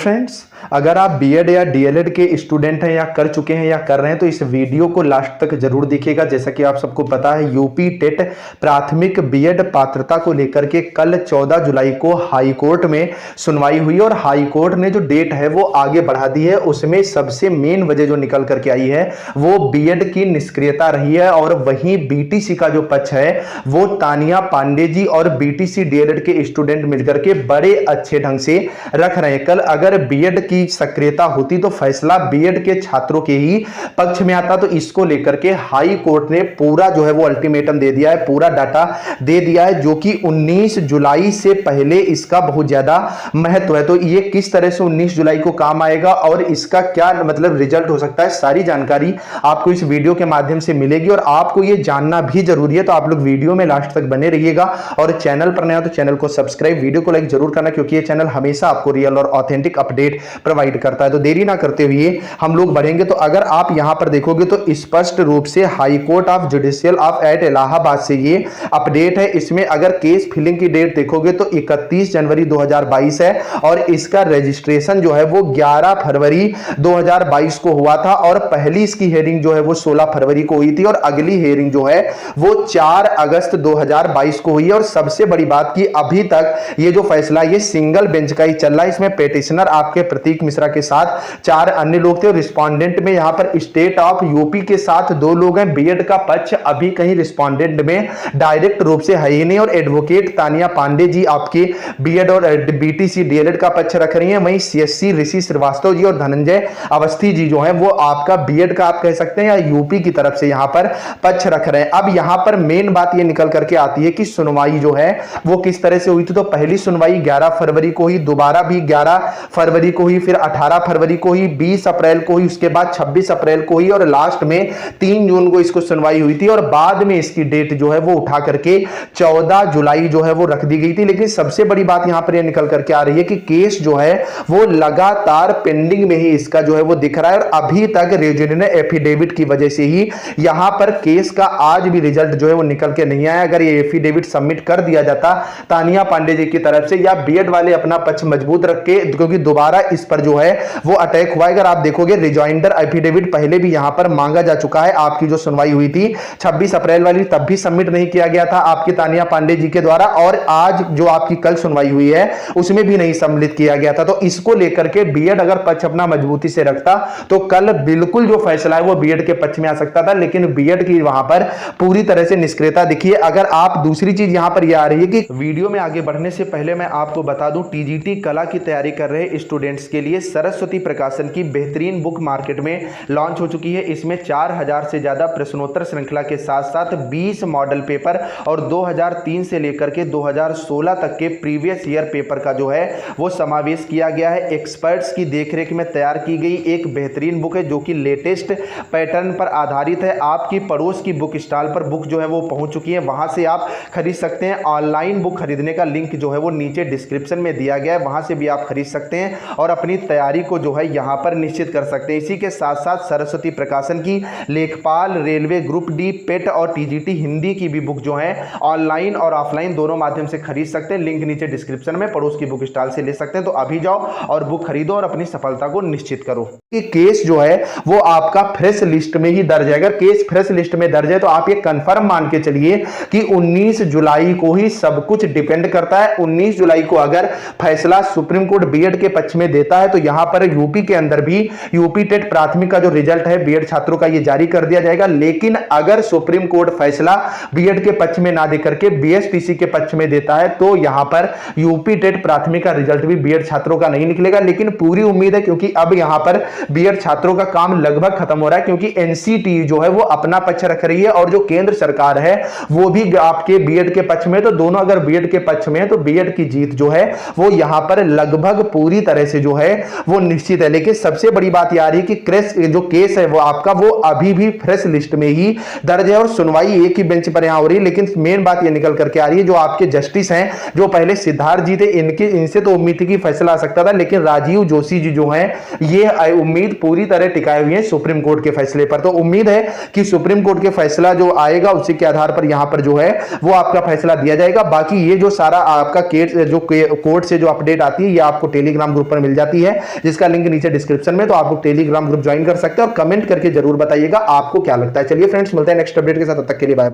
Friends, अगर आप BEd या डीएलएड के स्टूडेंट हैं या कर चुके हैं या कर रहे हैं तो इस वीडियो को लास्ट तक जरूर देखिएगा। जैसा कि आप सबको पता है, यूपी टेट प्राथमिक बीएड पात्रता को लेकर के कल 14 जुलाई को हाई कोर्ट में सुनवाई हुई और हाई कोर्ट ने जो डेट है वो आगे बढ़ा दी है। उसमें सबसे मेन वजह जो निकल करके आई है वो बीएड की निष्क्रियता रही है और वहीं बीटीसी का जो पक्ष है वो तानिया पांडे जी और बीटीसी डीएलएड के स्टूडेंट मिलकर के बड़े अच्छे ढंग से रख रहे हैं। कल अगर बीएड की सक्रियता होती तो फैसला बीएड के छात्रों के ही पक्ष में आता। तो इसको लेकर के हाई कोर्ट ने पूरा जो है वो अल्टीमेटम दे दिया है, पूरा डाटा दे दिया है, जो कि 19 जुलाई से पहले इसका बहुत ज्यादा महत्व है। तो ये किस तरह से 19 जुलाई को काम आएगा और इसका क्या मतलब रिजल्ट हो सकता है, सारी जानकारी आपको इस वीडियो के माध्यम से मिलेगी और आपको ये जानना भी जरूरी है। तो आप लोग वीडियो में लास्ट तक बने रहिएगा और चैनल पर नया तो चैनल को सब्सक्राइब, वीडियो को लाइक जरूर करना, क्योंकि ये चैनल हमेशा आपको रियल और ऑथेंटिक अपडेट प्रोवाइड करता है। तो देरी ना करते हुए हम लोग बढ़ेंगे। तो अगर आप यहां पर देखोगे तो स्पष्ट रूप से high court of judicial of at Allahabad से ये अपडेट है। इसमें अगर केस फिलिंग की डेट देखोगे तो 31 जनवरी 2022 है और इसका रजिस्ट्रेशन जो है वो 11 फरवरी 2022 को हुआ था और पहली इसकी हेयरिंग जो है वो 16 फरवरी को हुई थी और अगली हेयरिंग जो है वो 4 अगस्त 2022 को हुई है। और सबसे बड़ी बात कि अभी तक ये जो फैसला ये सिंगल बेंच का ही चल रहा है। इसमें पेटिशनर आपके प्रतीक मिश्रा के साथ 4 अन्य लोग थे और रिस्पोंडेंट में यहां पर स्टेट ऑफ यूपी के साथ 2 लोग हैं। बीएड का पक्ष अभी कहीं रिस्पोंडेंट में डायरेक्ट रूप से है ही नहीं और एडवोकेट तानिया पांडे जी आपके बीएड और बीटीसी डीएलएड का पक्ष रख रही हैं। वहीं सीएससी ऋषि श्रीवास्तव जी और धनंजय अवस्थी जी जो है वो आपका बीएड का आप कह सकते हैं या यूपी की तरफ से यहां पर पक्ष रख रहे हैं। अब यहां पर मेन बात ये निकल करके आती है कि सुनवाई जो है वो किस तरह से हुई थी। तो पहली सुनवाई 11 फरवरी को हुई, दोबारा भी 11 फरवरी को हुई, फिर 18 फरवरी को हुई, 20 अप्रैल को हुई, उसके बाद 26 अप्रैल को हुई और लास्ट में 3 जून को इसको सुनवाई हुई थी और बाद में इसकी डेट जो है वो उठा करके 14 जुलाई जो है वो रख दी गई थी। लेकिन सबसे बड़ी बात यहां पर यह निकल करके आ रही है कि केस जो है वो लगातार पेंडिंग में ही इसका जो है वो दिख रहा है और अभी तक रेजिडेंट एफिडेविट की वजह से ही यहां पर केस का आज भी रिजल्ट जो है वो निकल के नहीं आया। अगर ये एफिडेविट सबमिट कर दिया जाता तानिया पांडे जी की तरफ से या बीएड वाले अपना पक्ष मजबूत रख के, क्योंकि दोबारा इस पर जो है वो अटैक हुआ। अगर आप देखोगे रिजॉइंडर एफिडेविट पहले भी यहां पर मांगा जा चुका है। आपकी जो सुनवाई हुई थी 26 अप्रैल वाली तब भी सबमिट नहीं किया गया था आपकी तानिया पांडे जी के द्वारा और आज जो आपकी कल सुनवाई हुई है उसमें भी नहीं सम्मिलित किया गया था। तो इसको लेकर के बीएड अगर पक्ष अपना मजबूती से रखता तो कल बिल्कुल जो फैसला है वो बीएड के पक्ष में आ सकता था, लेकिन बीएड की वहां पर पूरी तरह से निष्क्रियता दिखी है। अगर आप दूसरी चीज यहां पर यह आ रही है कि वीडियो में आगे बढ़ने से पहले मैं आपको बता दूं, टीजीटी कला की तैयारी कर रहे स्टूडेंट्स के लिए सरस्वती प्रकाशन की बेहतरीन बुक मार्केट में लॉन्च हो चुकी है। इसमें 4000 से ज्यादा प्रश्नोत्तर श्रृंखला के साथ साथ 20 मॉडल पेपर और 2003 से लेकर के 2016 तक के प्रीवियस ईयर पेपर का जो है वो समावेश किया गया है। एक्सपर्ट्स की देखरेख में तैयार की गई एक बेहतरीन बुक है जो कि लेटेस्ट पैटर्न पर आधारित है। आपकी पड़ोस की बुक स्टॉल पर बुक जो है वो पहुंच चुकी है, वहां से आप खरीद सकते हैं। ऑनलाइन बुक खरीदने का लिंक जो है वो नीचे डिस्क्रिप्शन में दिया गया है, वहां से भी आप खरीद सकते हैं और अपनी तैयारी को जो है यहां पर निश्चित कर सकते हैं। इसी के साथ साथ सरस्वती प्रकाशन की लेखपाल, रेलवे ग्रुप डी, पेट और टीजीटी हिंदी की भी बुक जो है ऑनलाइन और ऑफलाइन दोनों माध्यम से खरीद सकते हैं। लिंक नीचे डिस्क्रिप्शन में पड़ोस की बुक स्टॉल से ले सकते हैं। तो अभी जाओ और बुक खरीदो और अपनी सफलता को निश्चित करो। कि केस जो है वो आपका फ्रेश लिस्ट में ही दर्ज है। अगर केस फ्रेश लिस्ट में दर्ज है तो आप ये कंफर्म मान के चलिए कि 19 जुलाई को ही सब कुछ डिपेंड करता है। 19 जुलाई को अगर फैसला सुप्रीम कोर्ट बीएड के पक्ष में देता है तो यहां पर यूपी के अंदर भी यूपी टेट प्राथमिक का जो रिजल्ट है बीएड छात्रों का ये जारी कर दिया जाएगा। लेकिन अगर सुप्रीम कोर्ट फैसला बीएड के पक्ष में ना देकर के बीएसटीसी के पक्ष में देता है तो यहां पर यूपी टेट प्राथमिक का रिजल्ट भी बीएड छात्रों का नहीं निकलेगा। लेकिन पूरी उम्मीद है, क्योंकि अब यहां पर बीएड छात्रों का काम लगभग खत्म हो रहा है, क्योंकि एनसीटी जो है वो अपना पक्ष रख रही है और जो केंद्र सरकार है वो भी आपके बीएड के पक्ष में। तो दोनों अगर बीएड के पक्ष में है तो बीएड की जीत जो है वो यहां पर लगभग पूरी तरह से जो है वो निश्चित है। लेकिन सबसे बड़ी बात यह आ रही है कि जो केस है वो आपका वो अभी भी फ्रेश लिस्ट में ही दर्ज है और सुनवाई एक ही बेंच पर यहां हो रही है। लेकिन मेन बात ये निकल करके आ रही है, जो आपके जस्टिस हैं जो पहले सिद्धार्थ जी थे, इनसे तो उम्मीद थी कि फैसला आ सकता था, लेकिन राजीव जोशी जी जो हैं ये उम्मीद पूरी तरह टिकाए हुए हैं सुप्रीम कोर्ट के फैसले पर। तो उम्मीद है कि सुप्रीम कोर्ट के फैसला जो आएगा उसी के आधार पर यहां पर जो है वो आपका फैसला दिया जाएगा। बाकी ये जो सारा आपका केस जो कोर्ट से जो अपडेट आती है ये आपको टेलीग्राम टेलीग्राम ग्रुप पर मिल जाती है, जिसका लिंक नीचे डिस्क्रिप्शन में, तो आप लोग टेलीग्राम ग्रुप ज्वाइन कर सकते हैं और कमेंट करके जरूर बताइएगा आपको क्या लगता है। चलिए फ्रेंड्स, मिलते हैं नेक्स्ट अपडेट के साथ, तब तक के लिए बाय।